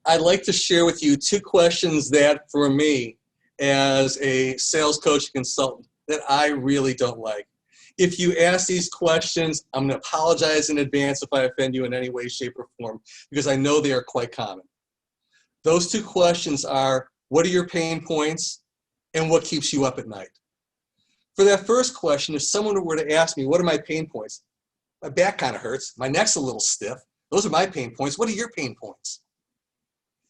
I'd like to share with you two questions that, for me, as a sales coach and consultant, that I really don't like. If you ask these questions, I'm going to apologize in advance if I offend you in any way, shape, or form, because I know they are quite common. Those two questions are, what are your pain points, and what keeps you up at night? For that first question, if someone were to ask me, what are my pain points? My back kind of hurts. My neck's a little stiff. Those are my pain points. What are your pain points?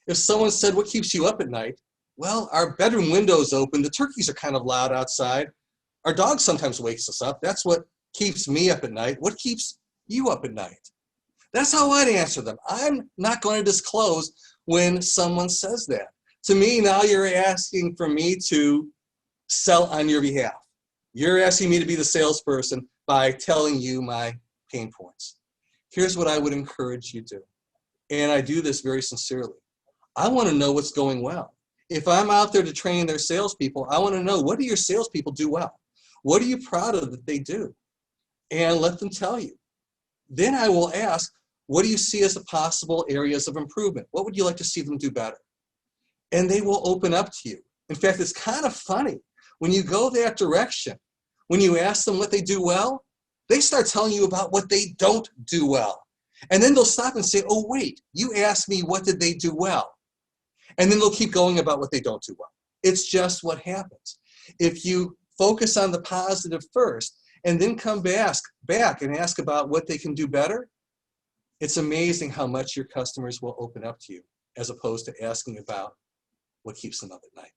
If someone said, what keeps you up at night? Well, our bedroom window's open. The turkeys are kind of loud outside. Our dog sometimes wakes us up. That's what keeps me up at night. What keeps you up at night? That's how I'd answer them. I'm not going to disclose when someone says that. To me, now you're asking for me to sell on your behalf. You're asking me to be the salesperson by telling you my pain points. Here's what I would encourage you to do, and I do this very sincerely. I want to know what's going well. If I'm out there to train their salespeople, I want to know, what do your salespeople do well? What are you proud of that they do? And let them tell you. Then I will ask, what do you see as the possible areas of improvement? What would you like to see them do better? And they will open up to you. In fact, it's kind of funny. When you go that direction, when you ask them what they do well, they start telling you about what they don't do well. And then they'll stop and say, oh, wait, you asked me what did they do well? And then they'll keep going about what they don't do well. It's just what happens. If you focus on the positive first and then come back and ask about what they can do better, it's amazing how much your customers will open up to you, as opposed to asking about what keeps them up at night.